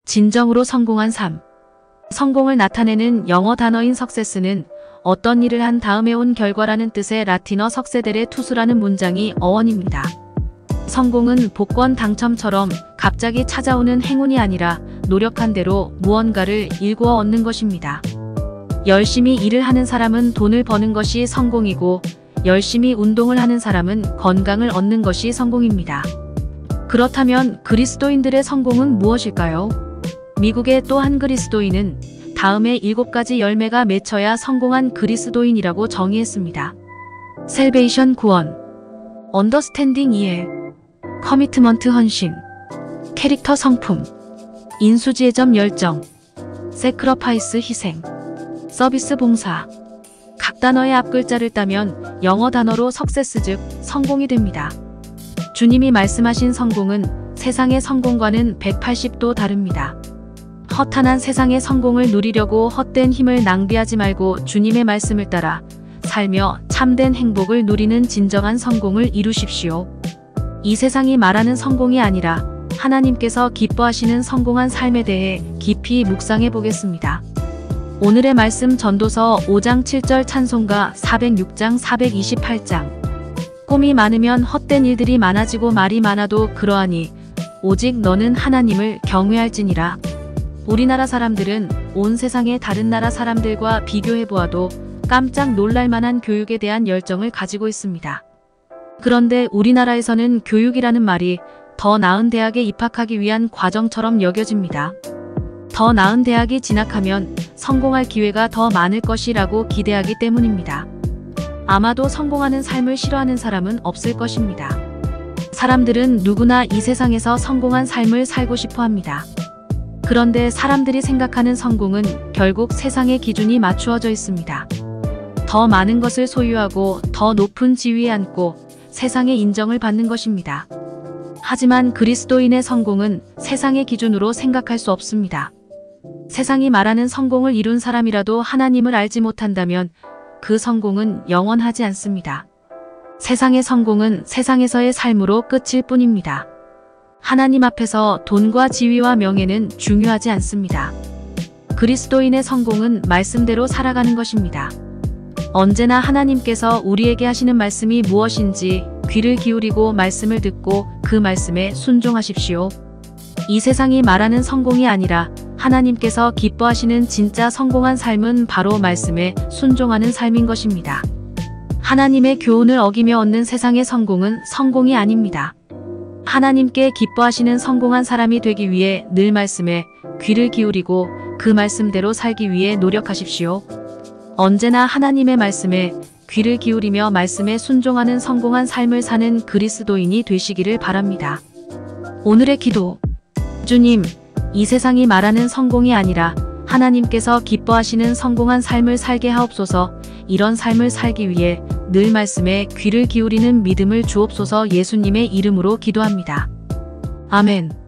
진정으로 성공한 삶. 성공을 나타내는 영어 단어인 success는 어떤 일을 한 다음에 온 결과라는 뜻의 라틴어 succeder의 투수라는 문장이 어원입니다. 성공은 복권 당첨처럼 갑자기 찾아오는 행운이 아니라 노력한 대로 무언가를 일구어 얻는 것입니다. 열심히 일을 하는 사람은 돈을 버는 것이 성공이고 열심히 운동을 하는 사람은 건강을 얻는 것이 성공입니다. 그렇다면 그리스도인들의 성공은 무엇일까요? 미국의 또 한 그리스도인은 다음에 7가지 열매가 맺혀야 성공한 그리스도인이라고 정의했습니다. 셀베이션 구원, 언더스탠딩 이해, 커미트먼트 헌신, 캐릭터 성품, 인수지혜점 열정, 세크러파이스 희생, 서비스 봉사. 각 단어의 앞글자를 따면 영어 단어로 석세스 즉 성공이 됩니다. 주님이 말씀하신 성공은 세상의 성공과는 180도 다릅니다. 허탄한 세상의 성공을 누리려고 헛된 힘을 낭비하지 말고 주님의 말씀을 따라 살며 참된 행복을 누리는 진정한 성공을 이루십시오. 이 세상이 말하는 성공이 아니라 하나님께서 기뻐하시는 성공한 삶에 대해 깊이 묵상해 보겠습니다. 오늘의 말씀 전도서 5장 7절 찬송가 406장 428장. 꿈이 많으면 헛된 일들이 많아지고 말이 많아도 그러하니 오직 너는 하나님을 경외할지니라. 우리나라 사람들은 온 세상의 다른 나라 사람들과 비교해 보아도 깜짝 놀랄 만한 교육에 대한 열정을 가지고 있습니다. 그런데 우리나라에서는 교육이라는 말이 더 나은 대학에 입학하기 위한 과정처럼 여겨집니다. 더 나은 대학이 진학하면 성공할 기회가 더 많을 것이라고 기대하기 때문입니다. 아마도 성공하는 삶을 싫어하는 사람은 없을 것입니다. 사람들은 누구나 이 세상에서 성공한 삶을 살고 싶어 합니다. 그런데 사람들이 생각하는 성공은 결국 세상의 기준이 맞추어져 있습니다. 더 많은 것을 소유하고 더 높은 지위에 앉고 세상의 인정을 받는 것입니다. 하지만 그리스도인의 성공은 세상의 기준으로 생각할 수 없습니다. 세상이 말하는 성공을 이룬 사람이라도 하나님을 알지 못한다면 그 성공은 영원하지 않습니다. 세상의 성공은 세상에서의 삶으로 끝일 뿐입니다. 하나님 앞에서 돈과 지위와 명예는 중요하지 않습니다. 그리스도인의 성공은 말씀대로 살아가는 것입니다. 언제나 하나님께서 우리에게 하시는 말씀이 무엇인지 귀를 기울이고 말씀을 듣고 그 말씀에 순종하십시오. 이 세상이 말하는 성공이 아니라 하나님께서 기뻐하시는 진짜 성공한 삶은 바로 말씀에 순종하는 삶인 것입니다. 하나님의 교훈을 어기며 얻는 세상의 성공은 성공이 아닙니다. 하나님께 기뻐하시는 성공한 사람이 되기 위해 늘 말씀에 귀를 기울이고 그 말씀대로 살기 위해 노력하십시오. 언제나 하나님의 말씀에 귀를 기울이며 말씀에 순종하는 성공한 삶을 사는 그리스도인이 되시기를 바랍니다. 오늘의 기도. 주님, 이 세상이 말하는 성공이 아니라 하나님께서 기뻐하시는 성공한 삶을 살게 하옵소서. 이런 삶을 살기 위해 늘 말씀에 귀를 기울이는 믿음을 주옵소서. 예수님의 이름으로 기도합니다. 아멘.